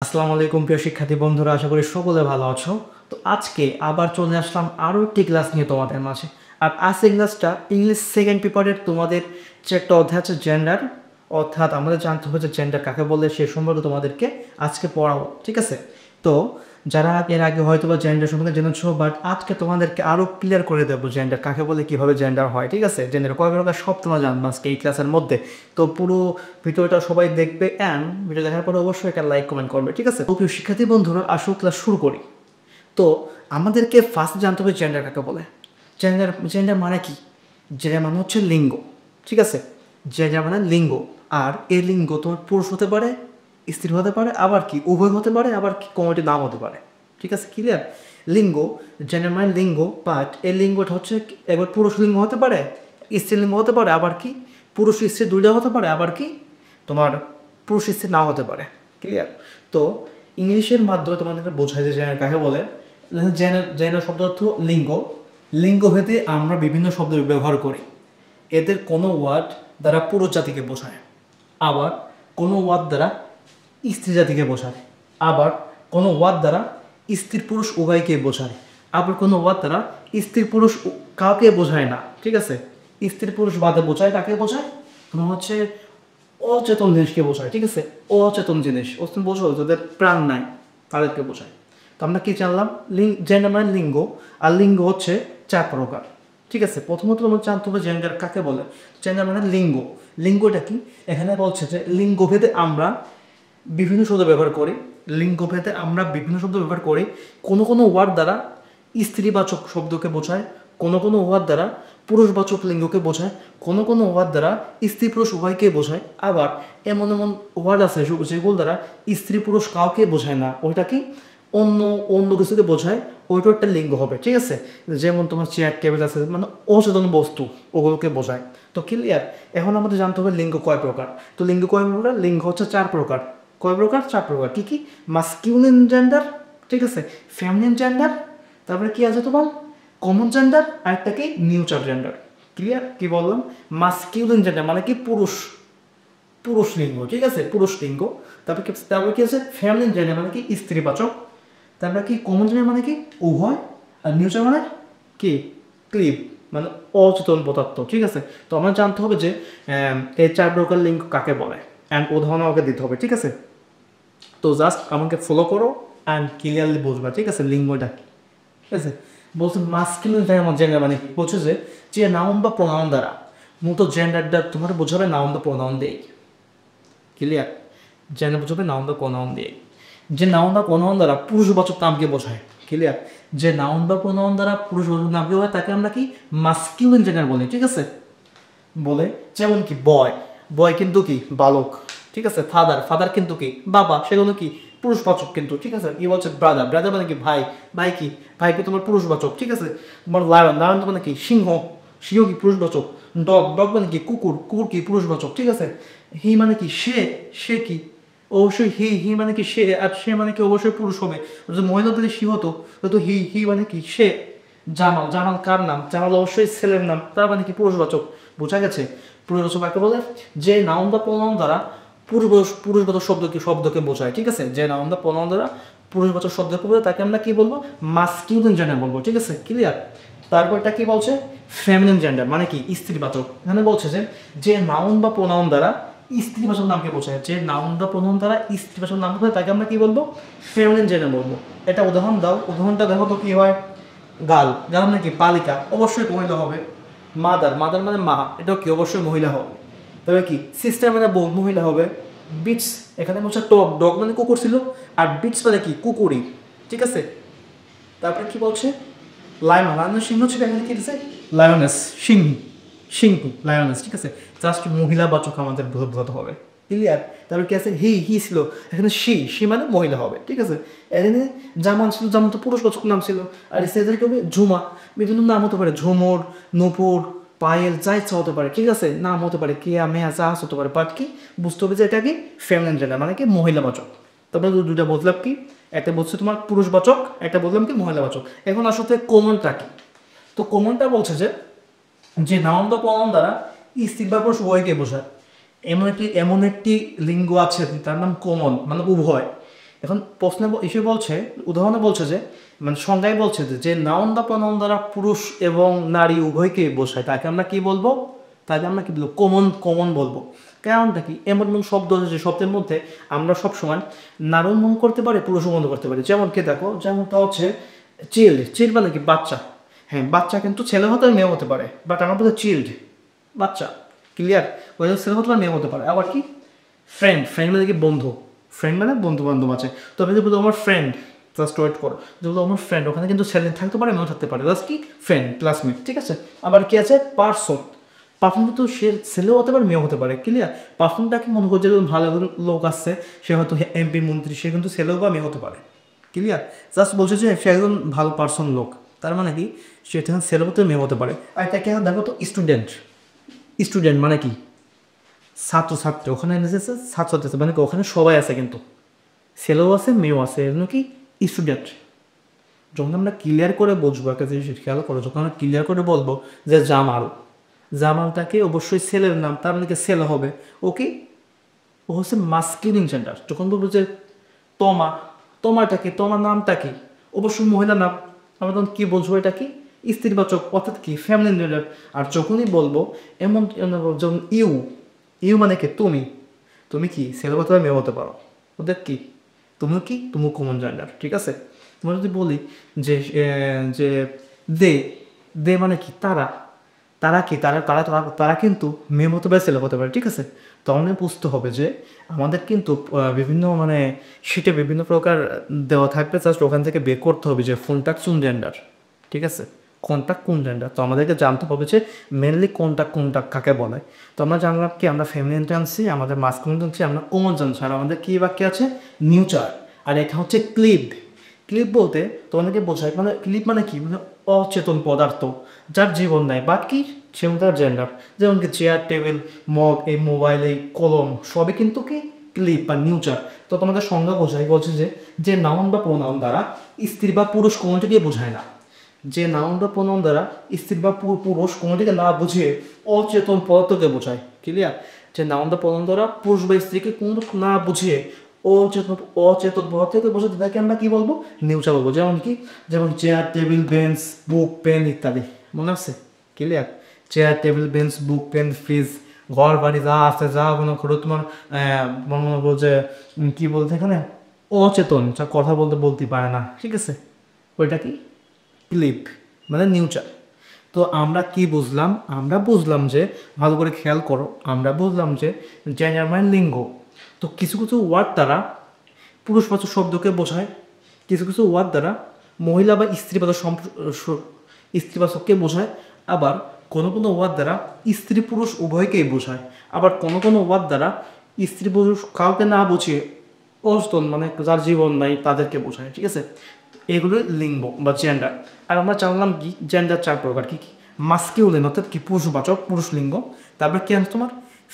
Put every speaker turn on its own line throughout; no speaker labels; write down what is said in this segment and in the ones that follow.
আসসালামু আলাইকুম প্রিয় শিক্ষার্থী বন্ধুরা, আশা করি সকলে ভালো আছো। তো আজকে আবার চলে আসলাম আরও একটি ক্লাস নিয়ে তোমাদের মাঝে। আর আজকের ক্লাসটা ইংলিশ সেকেন্ড পেপারের তোমাদের যে একটা অধ্যায় আছে জেন্ডার, অর্থাৎ আমাদের জানতে হবে যে জেন্ডার কাকে বলে সে সম্পর্কে তোমাদেরকে আজকে পড়াবো, ঠিক আছে? তো যারা এর আগে হয়তো বা জেন্ডার সম্পর্কে জেনেছো, বাট আজকে তোমাদেরকে আরও ক্লিয়ার করে দেবো জেন্ডার কাকে বলে, কীভাবে জেন্ডার হয়, ঠিক আছে? জেন্ডার কয় প্রকার সব তোমরা জানবো আজকে এই ক্লাসের মধ্যে। তো পুরো ভিডিওটা সবাই দেখবে অ্যান্ড ভিডিও দেখার পরে অবশ্যই একটা লাইক কমেন্ট করবে, ঠিক আছে? তো প্রিয় শিক্ষার্থী বন্ধুরা, আসো ক্লাস শুরু করি। তো আমাদেরকে ফার্স্ট জানতে হবে জেন্ডার কাকে বলে। জেন্ডার জেন্ডার মানে কি? জেন্ডার মানে হচ্ছে লিঙ্গ, ঠিক আছে? জেন্ডার মানে লিঙ্গ। আর এই লিঙ্গ তোমার পুরুষ হতে পারে, স্ত্রী হতে পারে, আবার কি উভয় হতে পারে, আবার কি কোনোটি নাম হতে পারে, ঠিক আছে? ক্লিয়ার? লিঙ্গ, জেন্ডার মানে লিঙ্গ, বাট এই লিঙ্গটা হচ্ছে একবার পুরুষ লিঙ্গ হতে পারে, স্ত্রীলিঙ্গ হতে পারে, আবার কি পুরুষ স্ত্রী দুইটা হতে পারে, আবার কি তোমার পুরুষ স্ত্রী নাও হতে পারে। ক্লিয়ার? তো ইংলিশের মাধ্যমে তোমাদেরকে বোঝায় যে জেন্ডার কাকে বলে। জেন্ডার শব্দ অর্থ লিঙ্গ। লিঙ্গ ভেদে আমরা বিভিন্ন শব্দ ব্যবহার করি। এদের কোনো ওয়ার্ড দ্বারা পুরুষ জাতিকে বোঝায়, আবার কোনো ওয়ার্ড দ্বারা স্ত্রী জাতিকে বোঝায়, আবার কোনো ওয়ার্ড দ্বারা স্ত্রী পুরুষ উভয়কে বোঝায়, আবার কোনো ওয়ার্ড দ্বারা স্ত্রী পুরুষ কাউকে বোঝায় না, ঠিক আছে? স্ত্রী পুরুষ বাদে বোঝায় কাকে বোঝায়? তোমার হচ্ছে অচেতন জিনিসকে বোঝায়, ঠিক আছে? অচেতন জিনিস তুমি বোঝো যাদের প্রাণ নাই তাদেরকে বোঝায়। তো আমরা কি জানলাম? জেন্ডার মানে লিঙ্গ, আর লিঙ্গ হচ্ছে 4 প্রকার, ঠিক আছে? প্রথমত তোমার জানতে হবে জেন্ডার কাকে বলে। জেন্ডার মানে লিঙ্গ। লিঙ্গটা কি? এখানে বলছে যে লিঙ্গভেদে আমরা বিভিন্ন শব্দ ব্যবহার করি। লিঙ্গভেদে আমরা বিভিন্ন শব্দ ব্যবহার করি। কোনো কোনো ওয়ার্ড দ্বারা স্ত্রীবাচক শব্দকে বোঝায়, কোনো কোনো ওয়ার্ড দ্বারা পুরুষবাচক লিঙ্গকে বোঝায়, কোনো কোনো ওয়ার্ড দ্বারা স্ত্রী পুরুষ উভয়কে বোঝায়, আবার এমন এমন ওয়ার্ড আছে যেগুলো দ্বারা স্ত্রী পুরুষ কাউকে বোঝায় না, ওইটা কি অন্য অন্য কিছুকে বোঝায়, ওইটা একটা লিঙ্গ হবে, ঠিক আছে? যেমন তোমার চেয়ার টেবিল আছে, মানে অচেতন বস্তু, ওগুলোকে বোঝায়। তো ক্লিয়ার? এখন আমাদের জানতে হবে লিঙ্গ কয় প্রকার। তো লিঙ্গ কয় প্রকার? লিঙ্গ হচ্ছে 4 প্রকার। কয় প্রকার? 4 প্রকার। কি কি? মাস্কিউলিন জেন্ডার, ঠিক আছে, ফেমিনিন জেন্ডার, তারপরে কি আছে তোমার কমন জেন্ডার, আর একটা কি নিউট্রাল জেন্ডার। ক্লিয়ার? কি বললাম? মাস্কিউলিন জেন্ডার মানে কি পুরুষ, পুরুষ লিঙ্গ, ঠিক আছে, পুরুষ লিঙ্গ। তারপরে কি আছে ফেমিনিন জেন্ডার মানে কি স্ত্রীবাচক। তারপরে কি কমন জেন্ডার মানে কি উভয়, আর নিউট্রাল মানে কি ক্লিব মানে অচেতন পদার্থ, ঠিক আছে? তো আমার জানতে হবে যে এই 4 প্রকার লিঙ্গ কাকে বলে, অ্যান্ড উদাহরণ আমাকে দিতে হবে, ঠিক আছে? তো জাস্ট আমাকে ফলো করো অ্যান্ড ক্লিয়ারলি বুঝবা, ঠিক আছে, লিঙ্গটা কি। ঠিক আছে? বলছে মাস্কুলিন জেন্ডার মানে কি? বলছে যে নাউন বা প্রোনাউন দ্বারা, মূলত জেন্ডারটা তোমার বোঝাবে নাউন বা প্রোনাউন দিয়ে। ক্লিয়ার? জেন্ডার বোঝাবে নাউন বা প্রোনাউন দিয়ে। যে নাউন বা প্রোনাউন দ্বারা পুরুষবাচক নামকে বোঝায়। ক্লিয়ার? যে নাউন বা প্রোনাউন দ্বারা পুরুষবাচক নামকে বোঝায় তাকে আমরা কি মাস্কুলিন জেন্ডার বলি, ঠিক আছে? বলে যেমন কি বয়, বয় কিন্তু কি বালক, ঠিক আছে? ফাদার, ফাদার কিন্তু কি বাবা, সেগুলো কি পুরুষবাচক কিন্তু, ঠিক আছে? কি বলছে ব্রাদার, ব্রাদার মানে কি ভাই, ভাই কি ভাই কি তোমার পুরুষবাচক, ঠিক আছে? তোমার লায়ন, লায়ন মানে কি সিংহ, সিংহ কি পুরুষবাচক। ডগ, ডগ মানে কি কুকুর, কুকুর কি পুরুষবাচক, ঠিক আছে? হি মানে কি সে, সে কি অবশ্যই হি, হি মানে কি সে, আর সে মানে কি অবশ্যই পুরুষ হবে। যদি মহিলা যদি সি হতো তো হি, হি মানে কি সে। জামাল, জামাল কার নাম? জামাল অবশ্যই ছেলের নাম, তার মানে কি পুরুষবাচক। বোঝা গেছে? পুরুষবাচক কাকে বলে? যে নাউন বা প্রোনাউন দ্বারা পুরুষবাচক শব্দকে বোঝায়, ঠিক আছে? যে নাউন বা প্রোনাউন দ্বারা পুরুষবাচক শব্দকে বোঝায় তাকে আমরা কি বলবো? মাস্কিউলিন জেন্ডার বলবো, ঠিক আছে? ক্লিয়ার? তারপর এটা কি বলছে? ফেমিনিন জেন্ডার মানে কি স্ত্রীবাচক। এখানে বলছে যে নাউন বা প্রোনাউন দ্বারা স্ত্রীবাচক নামকে বোঝায়, যে নাউন বা প্রোনাউন দ্বারা স্ত্রীবাচক নাম বোঝায় তাকে আমরা কি বলবো? ফেমিনিন জেন্ডার বলবো। এটা উদাহরণ দাও, উদাহরণটা দেখো তো কি হয়। গার্ল, গার্ল মানে কি বালিকা, অবশ্যই মহিলা হবে। মাদার, মাদার মানে মা, এটাও কি অবশ্যই মহিলা হবে। তবে কি সিস্টার মানে বউ, মহিলা হবে। বিটস, এখানে বলছে ডগ, ডগ মানে কুকুর ছিল, আর বিটস মানে কি কুকুরই, ঠিক আছে? তারপরে কি বলছে? লায়ন, লায়নের সিংহ ছিল, এখানে কি দিচ্ছে লায়নেস, সিংহ, সিংহ লায়নেস, ঠিক আছে? জাস্ট মহিলাবাচক আমাদের বোঝাতে হবে। ক্লিয়ার? তারপর কি আছে হি, হি ছিল, এখানে সি, সি মানে মহিলা হবে, ঠিক আছে? এখানে জামান ছিল, জামান তো পুরুষবাচক নাম ছিল। আর সেদের কি হবে? ঝুমা, বিভিন্ন নাম হতে পারে, ঝুমুর, নূপুর, পায়েল, যা ইচ্ছা হতে পারে, ঠিক আছে? নাম হতে পারে কেয়া, মেয়া, যা হতে পারে, বাট কি বুঝতে হবে যে এটা কি ফেমিনিন জেন্ডার মানে কি মহিলাবাচক। তারপরে দুটা বললাম কি, একটা বলছে তোমার পুরুষবাচক, একটা বললাম কি মহিলাবাচক। এখন আসলে কমনটা কি? তো কমনটা বলছে যে নাউন বা প্রনাউন দ্বারা স্ত্রী বা পুরুষ উভয়কে বোঝায়। এমন একটি লিঙ্গ আছে তার নাম কমন, মানে উভয়। এখন প্রশ্নে এসে বলছে, উদাহরণে বলছে যে মানে সংজ্ঞায় বলছে যে নাউন বা প্রনাউন দ্বারা পুরুষ এবং নারী উভয়কে বোঝায়, তাকে আমরা কি বলবো? তাকে আমরা কি বলবো? কমন বলবো। কারণটা কি? এমন এমন শব্দ আছে যে শব্দের মধ্যে আমরা সবসময় নারীও মন করতে পারি, পুরুষও মনে করতে পারি। যেমন কে দেখো, যেমনটা হচ্ছে চিল্ড মানে কি? বাচ্চা। হ্যাঁ, বাচ্চা কিন্তু ছেলে হতে পারে, মেয়ে হতে পারে, বাট আমরা বলতে চিল্ড, বাচ্চা। ক্লিয়ার? ওই ছেলে হতে পারে, মেয়ে হতে পারে। আবার কি? ফ্রেন্ড মানে কি? বন্ধু। ফ্রেন্ড মানে বন্ধু বান্ধব আছে। তবে যদি বলো আমার ফ্রেন্ড, জাস্ট ওয়েট করো, যেগুলো আমার ফ্রেন্ড, ওখানে কিন্তু ছেলে থাকতে পারে, মেয়েও থাকতে পারে। জাস্ট কি? Friend, classmate. ঠিক আছে? আবার কি আছে? পার্সন। পারফর্ম কিন্তু সে ছেলেও হতে পারে, মেয়েও হতে পারে। ক্লিয়ার? পারফর্মটাকে মনে করছে যে ভালো লোক আসছে, সে হয়তো এমপি মন্ত্রী, সে কিন্তু ছেলেও বা মেয়ে হতে পারে। ক্লিয়ার? জাস্ট বলছে যে সে একজন ভালো পার্সন, লোক। তার মানে কি? সে তখন ছেলে হতে, মেয়ে হতে পারে। আর এটাকে দেখো তো, স্টুডেন্ট মানে কি? ছাত্র। ওখানে এনেছে ছাত্র আছে, মানে কি ওখানে সবাই আছে, কিন্তু ছেলেও আছে, মেয়েও আছে, এজন্য কি? স্টুডেন্ট। যখন আমরা ক্লিয়ার করে বুঝবো একটা জিনিস খেয়াল করো, যখন আমরা ক্লিয়ার করে বলবো যে জামালটাকে অবশ্যই ছেলের নাম, তার মানে কি ছেলে হবে। ওকে, ও হচ্ছে মাস্কুলিন জেন্ডার। যখন বলবো যে তোমার নামটা কি? অবশ্যই মহিলা নাম। আমরা তখন কি বলবো? এটা কি? স্ত্রীবাচক, অর্থাৎ কি? Family gender. আর যখনই বলবো এমন, যেমন ইউ মানে কি? তুমি কি ছেলে হতে পারো, মেয়ে হতে পারো। ওদের কি? তুমি কমন জেন্ডার। ঠিক আছে? তোমরা যদি বলি যে যে দে দে মানে কি? তারা কি? তারা কিন্তু মেয়ে হতে পারে, ছেলে হতে পারে। ঠিক আছে? তখন বুঝতে হবে যে আমাদের কিন্তু বিভিন্ন মানে শীটে বিভিন্ন প্রকার দেওয়া থাকবে, জাস্ট ওখান থেকে বের করতে হবে যে কোনটা কোন জেন্ডার। ঠিক আছে? কোনটা কোন জেন্ডার, তো আমাদেরকে জানতে হবে যে মেনলি কোনটা কাকে বলে। তো আমরা জানলাম কি? আমরা ফেমিনিন জানছি, আমাদের মাস্কুলিন জানছি, আমরা কমন জানছি। আর আমাদের কী বাক্য আছে? নিউচার। আর এটা হচ্ছে ক্লিপ বলতে তোমাদেরকে বোঝায়, মানে ক্লিপ মানে কি? মানে অচেতন পদার্থ, যার জীবন নাই, বাট কি? সেও তার জেন্ডার। যেমন কি চেয়ার, টেবিল, মগ, এই মোবাইল, এই কলম, সবই কিন্তু কি? ক্লিপ বা নিউচার। তো তোমাদের সংজ্ঞা বোঝায়, বলছে যে নাউন বা প্রোনাউন দ্বারা স্ত্রী বা পুরুষ কোনোটিকে বোঝায় না। যে নাউন বা প্রোনাউন দ্বারা স্ত্রী বা পুরুষ কোনোটিকে না বুঝিয়ে অচেতন পদার্থকে বোঝায়। ক্লিয়ার? যে নাউন বা প্রোনাউন দ্বারা পুরুষ বা স্ত্রীকে কোনো না বুঝিয়ে অচেতন পদার্থকে বোঝাতে, তাকে আমরা কি বলবো? নিউচার বলবো। যেমন চেয়ার, টেবিল, বেঞ্চ, বুক, পেন ইত্যাদি। মনে আছে? ক্লিয়ার? চেয়ার, টেবিল, বেঞ্চ, বুক, পেন, ফ্রিজ, ঘর বাড়ি যা আছে, যা মনে করো তোমার মনে বলবো যে কি বলতে এখানে? অচেতন, যা কথা বলতে পারে না। ঠিক আছে? ওইটা কি? ক্লিপ মানে নিউচার। তো আমরা কি বুঝলাম? আমরা বুঝলাম যে, ভালো করে খেয়াল করো, আমরা বুঝলাম যে জেন্ডার মানে লিঙ্গ। তো কিছু কিছু ওয়ার্ড দ্বারা পুরুষবাচক শব্দকে বোঝায়, কিছু কিছু ওয়ার্ড দ্বারা মহিলা বা স্ত্রীবাচককে বোঝায়। আবার কোনো কোনো ওয়ার্ড দ্বারা স্ত্রী পুরুষ উভয়কেই বোঝায়। আবার কোনো কোনো ওয়ার্ড দ্বারা স্ত্রী পুরুষ কাউকে না বুঝিয়ে অস্তন মানে যার জীবন নাই তাদেরকে বোঝায়। ঠিক আছে? এগুলো লিঙ্গ বা জেন্ডার। আর আমরা জানলাম কি? জেন্ডার 4 প্রকার। কি কি? মাস্কিউলিন অর্থাৎ কি? পুরুষবাচক, পুরুষ লিঙ্গ। তারপর কি আছে তোমার?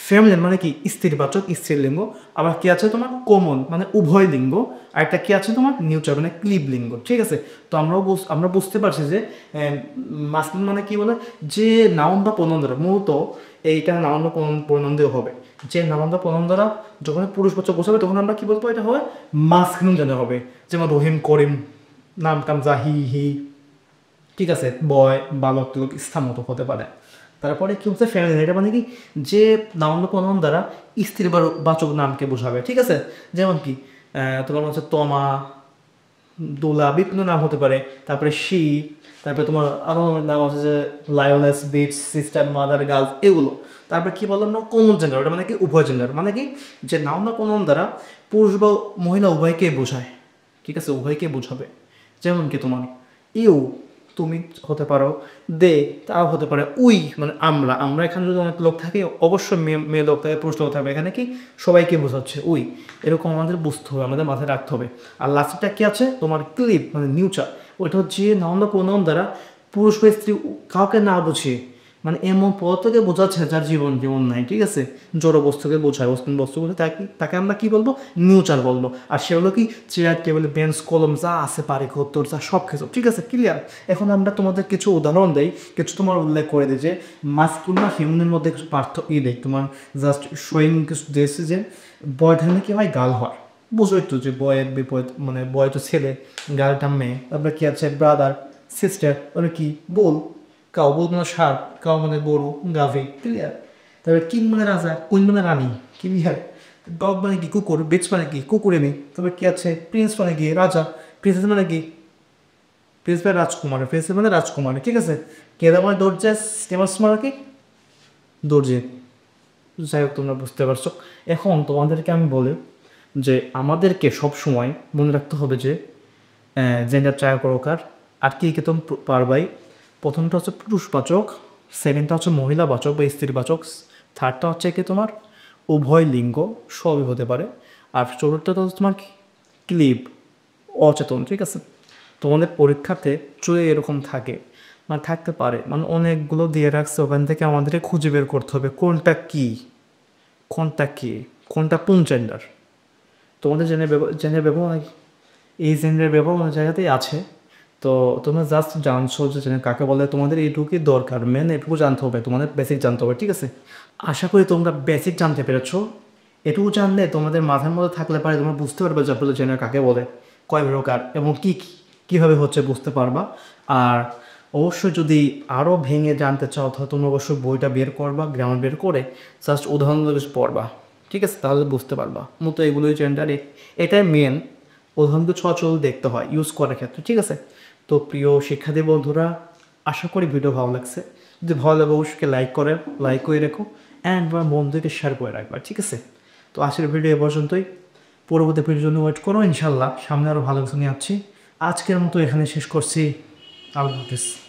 ফেমিনিন মানে কি? স্ত্রীবাচক, স্ত্রী লিঙ্গ। আবার কি আছে তোমার? কমন মানে উভয় লিঙ্গ। আর একটা কি আছে তোমার? নিউট্রাল মানে ক্লিব লিঙ্গ। ঠিক আছে? তো আমরা বুঝতে পারছি যে মাস্কিউলিন মানে কি বলে? যে নাউন বা প্রোনাউন দ্বারা, মূলত এইটা নাউন বা প্রোনাউন দিয়ে হবে। যে নাউন বা প্রোনাউন দ্বারা যখন পুরুষবাচক বোঝাবে, তখন আমরা কি বলবো? এটা হবে মাস্কিউলিন জেন্ডার হবে। যেমন রহিম, করিম, নাম কাম যা, হি। ঠিক আছে? বয়, বালক, তুলক, স্থান মতো হতে পারে। তারপরে কি হচ্ছে? ফ্যামিলি। এটা মানে কি? যে নাউন বা প্রোনাউন দ্বারা স্ত্রী বা বাচক নামকে বোঝাবে। ঠিক আছে? যেমন কি তোমার হচ্ছে তমা, দোলা, বিভিন্ন নাম হতে পারে। তারপরে শি, তারপরে তোমার আরও নাম আছে যে lioness, bitch, sister, mother, girls, এগুলো। তারপরে কি বললাম না? Common gender. ওটা মানে কি? উভয় জেন্ডার। মানে কি? যে নাউন বা প্রোনাউন দ্বারা পুরুষ বা মহিলা উভয়কে বোঝায়। ঠিক আছে? উভয়কে বোঝাবে। যেমন কি তোমার ইউ, তুমি হতে পারো, দে, তাও হতে পারে, উই মানে আমরা এখানে যদি অনেক লোক থাকে, অবশ্যই মেয়ে লোক থাকে, পুরুষ লোক থাকবে। এখানে কি? সবাইকে বোঝাচ্ছে উই। এরকম আমাদের বুঝতে হবে, আমাদের মাথায় রাখতে হবে। আর লাস্টটা কি আছে তোমার? ক্লিপ মানে নিউচার। ওইটা হচ্ছে নাউন বা প্রোনাউন দ্বারা পুরুষ বা স্ত্রী কাউকে না বুঝিয়ে, মানে এমন পদার্থকে বোঝাচ্ছে যার জীবন নাই। ঠিক আছে? জড় বস্তুকে বোঝায়, বস্তু বলে তাকে আমরা কি বলবো? নিউচার বলবো। আর সেগুলো কি? চেয়ার, টেবিল, বেঞ্চ, কলম যা আছে, পারে ঘর যা, সব কিছু। ঠিক আছে? ক্লিয়ার? এখন আমরা তোমাদের কিছু উদাহরণ দেই, কিছু তোমার উল্লেখ করে দিই যে মাস্কুলিন বা ফেমিনিনের মধ্যে কিছু পার্থক্য দেই তোমার, জাস্ট শোয়িং কিছু দিয়েছে যে বয় ধরনের কি হয়? গার্ল হয়। বুঝোই তো যে বয়ের বিপরীত মানে বয় তো ছেলে, গার্লটা মেয়ে, তারপরে কি আছে ব্রাদার, সিস্টার, মানে কি বোল, কাউ বোল মানে সার, কাউ মানে গরু, গাভী, ক্লিয়ার। তারপরে কিং মানে রাজা, কুইন মানে রানী, ক্লিয়ার। ডগ মানে কি কুকুর, বিচ মানে কি কুকুরেমি। তবে কি আছে প্রিন্স মানে কি রাজা, প্রিন্সেস মানে কি প্রিন্স মানে রাজকুমার, প্রিন্সেস মানে রাজকুমারী, ঠিক আছে। কেদা মানে দরজা, স্টেমাস মানে কি দর্জি। যাই হোক তোমরা বুঝতে পারছো। এখন তোমাদেরকে আমি বলি যে আমাদেরকে সব সময় মনে রাখতে হবে যে জেন্ডার চার প্রকার। আর কী কী তুমি পারবাই। প্রথমটা হচ্ছে পুরুষবাচক, সেকেন্ডটা হচ্ছে মহিলাবাচক বা স্ত্রীবাচক, থার্ডটা হচ্ছে কি তোমার উভয় লিঙ্গ, সবই হতে পারে। আর চতুর্থটা হচ্ছে তোমার ক্লিব, অচেতন, ঠিক আছে। তোমাদের পরীক্ষাতে চলে এরকম থাকে, মানে থাকতে পারে, মানে অনেকগুলো দিয়ে রাখছে, ওখান থেকে আমাদেরকে খুঁজে বের করতে হবে কোনটা কী, কোনটা কী, কোনটা কোন জেন্ডার। তোমাদের জেনের ব্যবহার এই জেনের ব্যবহার অনেক জায়গাতেই আছে। তো তোমরা জাস্ট জানছো যে জেনে কাকে বলে, তোমাদের এইটুকুই দরকার, মেন এটুকু জানতে হবে, তোমাদের বেসিক জানতে হবে, ঠিক আছে। আশা করি তোমরা বেসিক জানতে পেরেছো। এটুকু জানলে তোমাদের মাথার মধ্যে থাকলে পারে তোমরা বুঝতে পারবে যে আসলে জেনে কাকে বলে, কয় প্রকার এবং কী কীভাবে হচ্ছে বুঝতে পারবা। আর অবশ্যই যদি আরও ভেঙে জানতে চাও তাহলে তোমরা অবশ্যই বইটা বের করবা, গ্রামার বের করে জাস্ট উদাহরণ পড়বা, ঠিক আছে, তাহলে বুঝতে পারবা। মতো এগুলোই জেন্ডার, এটাই মেন। উদাহরণ ছচল দেখতে হয় ইউজ করার ক্ষেত্রে, ঠিক আছে। তো প্রিয় শিক্ষার্থী বন্ধুরা, আশা করি ভিডিও ভালো লাগছে। যদি ভালো লাগে অবশ্যই লাইক করে রেখো অ্যান্ড বা বন্ধুকে শেয়ার করে রাখবা, ঠিক আছে। তো আজকের ভিডিও এ পর্যন্তই। পরবর্তী ভিডিওর জন্য ওয়েট করো, ইনশাল্লাহ সামনে আরও ভালো কিছু নিয়ে আসছি। আজকের মতো এখানে শেষ করছি। আল্লাহ হাফিজ।